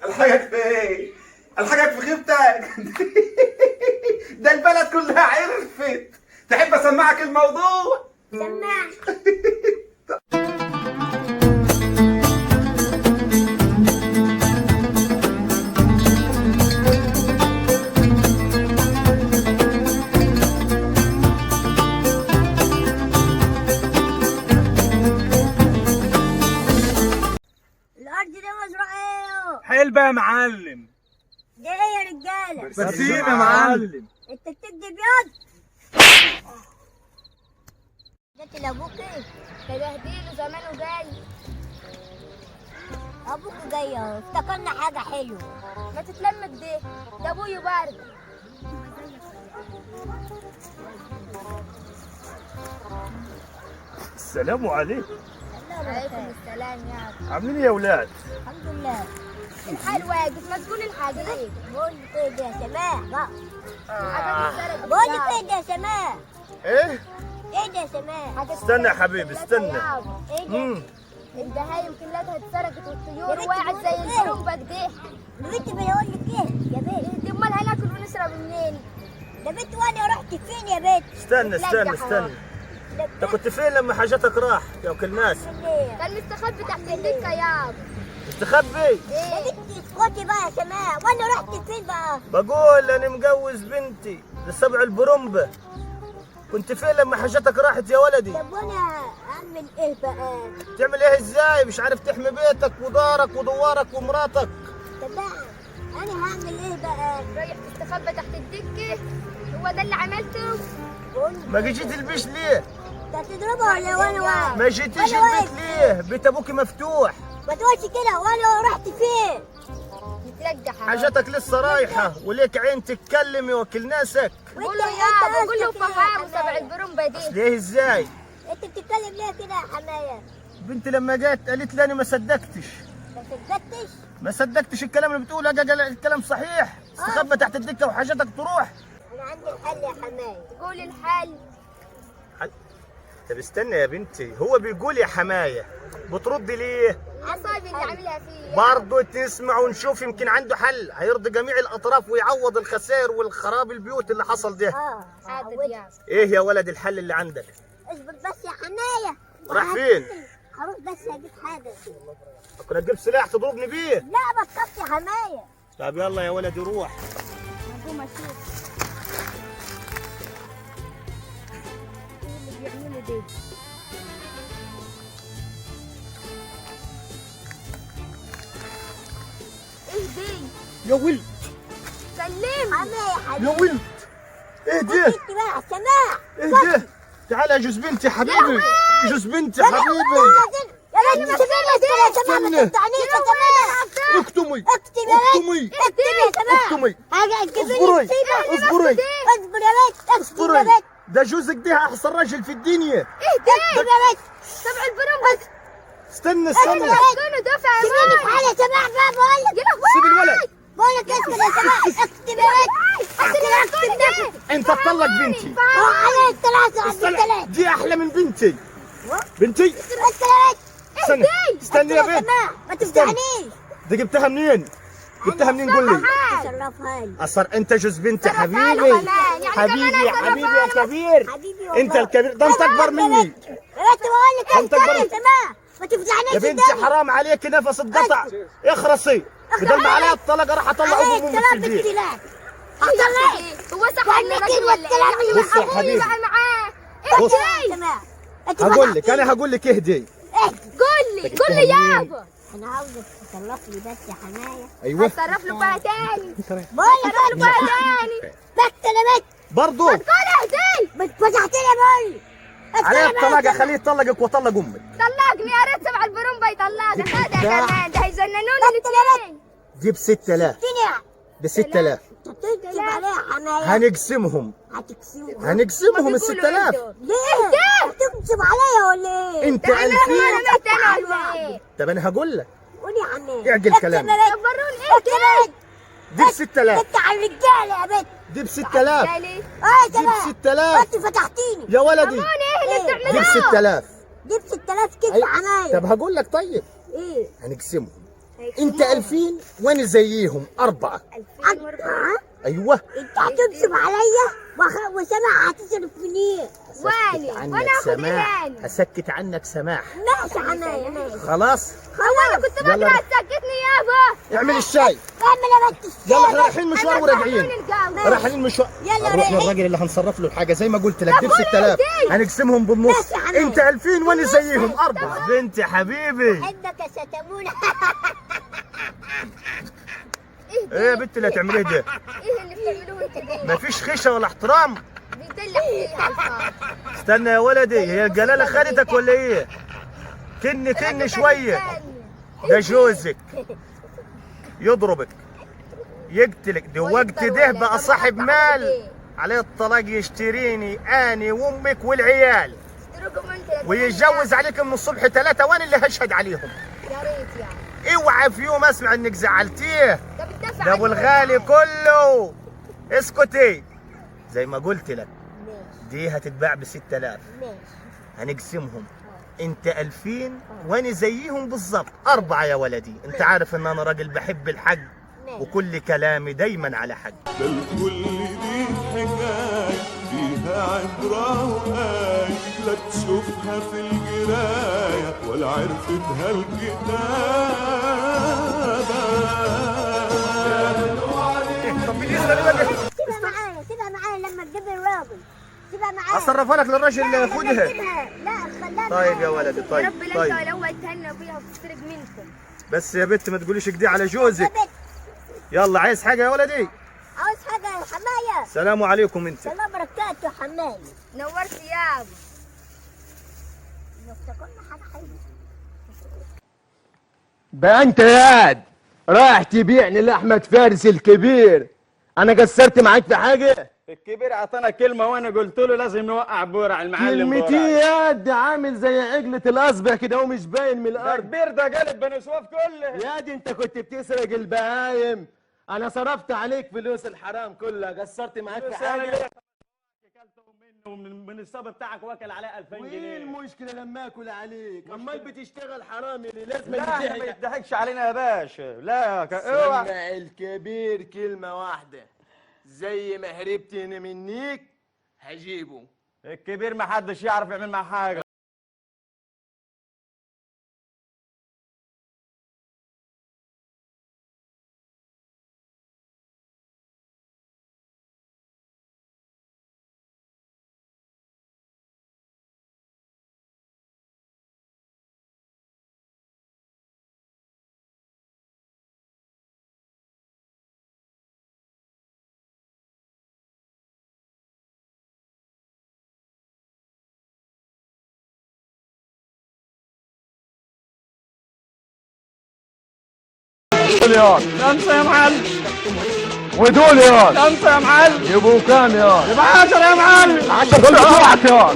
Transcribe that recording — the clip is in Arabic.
الحاجات في ايه؟ الحاجات في خيبتك. ده البلد كلها عرفت. تحب اسمعك الموضوع؟ سمعني. الارض دي مزرعه. حلبة يا معلم. دي ايه يا رجاله؟ برسيم يا معلم. انت بتكذب ياض. جت لابوكي تبهديله زمانه جاي. ابوك جاي اهو، افتكرنا حاجه حلوه. ما تتلم كده، ده ابويا برضه. السلام عليكم. عليكم السلام يا ابو. عاملين ايه يا ولاد؟ الحمد لله. الحال واقف، ما تقول الحاجه ايه؟ بقول لك ايه ده يا سماح بقى. بقول لك ايه ده يا سماح؟ ايه؟ ايه ده يا سماح؟ استنى يا حبيبي استنى. ايه ده؟ البهايم كلها اتسرقت والطيور وقعت زي الكرنبه كده. بنت بقول لك ايه يا بنت؟ دي امال هناكل ونشرب منين؟ يا بنت وانا رحت فين يا بنت؟ استنى انت كنت فين لما حاجتك راح يا وكل ناس؟ كان مستخبي تحت الدكه يابا. مستخبي؟ يا بنتي اسكتي بقى يا سماح، وانا رحت فين بقى؟ بقول انا مجوز بنتي لسبع البرمبه. كنت فين لما حاجتك راحت يا ولدي؟ طب وانا اعمل ايه بقى؟ تعمل ايه ازاي؟ مش عارف تحمي بيتك ودارك ودوارك ومراتك. طب بقى انا هعمل ايه بقى؟ رايح تستخبى تحت الدكه؟ هو ده اللي عملته؟ ما جيتي البيش ليه؟ انت هتضربه ولا وانا واقف؟ ما جيتيش البيت ليه؟ بيت ابوكي مفتوح. ما تقولش كده، وانا رحت فين؟ مترجح حاجتك لسه رايحه وليك عين تتكلم يا وكل ناسك. قول له يا قول له فهمه تبع البرمبه دي. ليه ازاي؟ انت بتتكلم ليه كده يا حمايه؟ بنتي لما جت قالت لي انا ما صدقتش. ما صدقتش الكلام اللي بتقوله. الكلام صحيح؟ استخبى تحت الدكه وحاجتك تروح. انا عندي الحل يا حمايه. قول الحل. طب استنى يا بنتي، هو بيقول يا حمايه بتردي ليه؟ عصابي اللي عاملها فيه. برضه تسمع ونشوف يمكن عنده حل هيرضي جميع الاطراف ويعوض الخسائر والخراب البيوت اللي حصل ده. حاضر يا ايه يا ولد الحل اللي عندك؟ اصبر بس يا حمايه. راح فين؟ هروح بس اجيب حاجه. كنا تجيب سلاح تضربني بيه؟ لا ما تخافش يا حمايه. طب يلا يا ولدي روح. هقوم اشوف ايه اللي بيعملوا ده. ايه دي؟ يا ولد سلم حمايه يا حبيبي. يا ولد ايه ده؟ انت بقى يا سماح. ايه ده؟ تعال يا جوز بنتي حبيبي. جوز بنتي حبيبي. يا بنت ما تبيني يا سماح، ما تفتحنيش يا سماح. اكتمي اكتب يا اكتمي اكتب يا سماح. اكتمي. حاجه تجيبيني اصبري مصيبه. اصبري اصبر يا بنت اصبر يا اصبري. بنت. ده جوزك ده احسن راجل في الدنيا. اكتب يا بنت. تبع البرمبة. استنى سيبيني في حالي يا سماح بقى بقول لك. سيب الولد. بقول لك اسكت يا سماح. اكتب يا بنت. اكتب انت تطلق بنتي. عليك ثلاثة عند الثلاثة. دي احلى من بنتي. بنتي الثلاثة. استنى استنى يا بنت. ما تفتحنيش. دي جبتها منين؟ جبتها منين قول لي؟ تصرفها لي. أصر أنت جوز بنتي حبيبي. حبيبي يا حبيبي يا كبير. حبيبي والله. أنت الكبير ده أنت أكبر مني. يا بنت بقول لك أنت أكبر. يا سماح ما تفتحنيش يا بنتي حرام عليك نفس اتقطع. اخرسي بدل ما عليها الطلقة راح أطلع أبو أمك في البيت. هو صح الراجل ولا ايه؟ بص يا حبيبي بص هقول لك أنا هقول لك اهدي. قول لي يابا. انا عاوزك تصرف لي بس يا حمايه. أيوه هتصرف له بقى تاني. بقول لك تصرف بقى تاني. بس انا بس برضه قول اهدي. فتحت لي بقول. عليها الطلقة خليه يطلقك وأطلق أمك. طلقني يا ريت تبع البرمبة يطلقني. هذا كمان ده هيجننوني الاثنين. جيب 6000 ب 6000 تكتب عليها حمايه. هنقسمهم هتقسمهم. هنقسمهم ال 6000. ليه؟ هتكتب ليه؟ انت انا 2000. ولا ايه؟ طب انا هقول لك قول يا عمي. اعجل كلامك. برون ايه كده؟ دي ب 6000. انت على الرجاله يا بنت. دي ب 6000. اه دي ب 6000 انت فتحتيني يا ولدي. ايه اللي دي ب 6000. دي ب 6000 كيف يا عمايل؟ طب هقول لك طيب ايه؟ هنقسمهم. انت 2000 وانا زيهم 4. 4؟ ايوه. انت هتنصب عليا وسماح هتصرف منين؟ عنك سماح. هسكت عنك سماح. ماشي يا عمايل ماشي. خلاص. هو انا كنت بقرا تسكتني يابا. اعمل الشاي. اعمل يا بنت الشاي. يلا احنا رايحين مشوار وراجعين. رايحين مشوار. يلا نروح رايحين. للراجل اللي هنصرف له الحاجه زي ما قلت لك. دي ب 6000 هنقسمهم بالنص. ماشي يا عمايل. انت 2000 وانا زيهم 4. بنتي حبيبي. بحبك يا ستمونة. ايه يا بنتي اللي هتعمليه ده؟ ايه اللي بتعملوه انت ده؟ مفيش خشه ولا احترام. بيدلع فيا على الفاضي. استنى يا ولدي، هي الجلاله خدتك ولا ايه؟ كن شويه. ده جوزك يضربك يقتلك دلوقتي. ده بقى صاحب مال عليه الطلاق يشتريني اني وامك والعيال ويتجوز عليك من الصبح 3 وانا اللي هشهد عليهم. يا ريت يعني. اوعى في يوم اسمع انك زعلتيه. ده بتدافع ده ابو الغالي كله. اسكتي. زي ما قلت لك ماشي دي هتتباع ب 6000. ماشي. هنقسمهم. انت 2000 وانا زيهم بالظبط 4 يا ولدي. انت عارف ان انا راجل بحب الحق وكل كلامي دايما على حق. ده الكل دي حكاية فيها عبرة وآي، لا تشوفها في القراية ولا عرفتها الكتابة. سيبها معايا لما تجيب الراجل. سيبها معايا. اصرفها لك للراجل اللي خدها. لا خليها. طيب يا ولدي طيب. رب لا طيب لو تهنى بيها وتسرق منكم. بس يا بنت ما تقوليش كده على جوزك. يلا عايز حاجه يا ولدي؟ عاوز حاجه يا حمايه؟ السلام عليكم. انت سلام بركاته يا حمايه. نورت يابا. افتكرنا حاجه حلوه. بقى انت ياد رايح تبيعني لاحمد فارس الكبير. انا قصرت معاك في حاجه؟ الكبير اعطانا كلمه وانا قلت له لازم نوقع بورع المعلم. كلمتي ياد عامل زي عجله الاصبع كده ومش باين من ده الارض. كبير ده قلب بني سواف كله. ياد انت كنت بتسرق البهايم. انا صرفت عليك فلوس الحرام كلها. قصرت معاك في حاجه؟ اكلتهم منه من الصبي بتاعك واكل عليه 2000 وايه جنيه. المشكله لما اكل عليك؟ امال بتشتغل حرامي ليه؟ لازم لا احنا ما تضحك. يضحكش علينا يا باشا. لا اوعى. سمع الكبير كلمه واحده، زي ما هربت انا منيك هجيبه. الكبير ما حدش يعرف يعمل معاه حاجه. دول يا خمسه يا معلم. ودول يا خمسه يا معلم. يبقوا كام يا؟ يبقى 10 يا معلم. 10 دول بتوعك يا.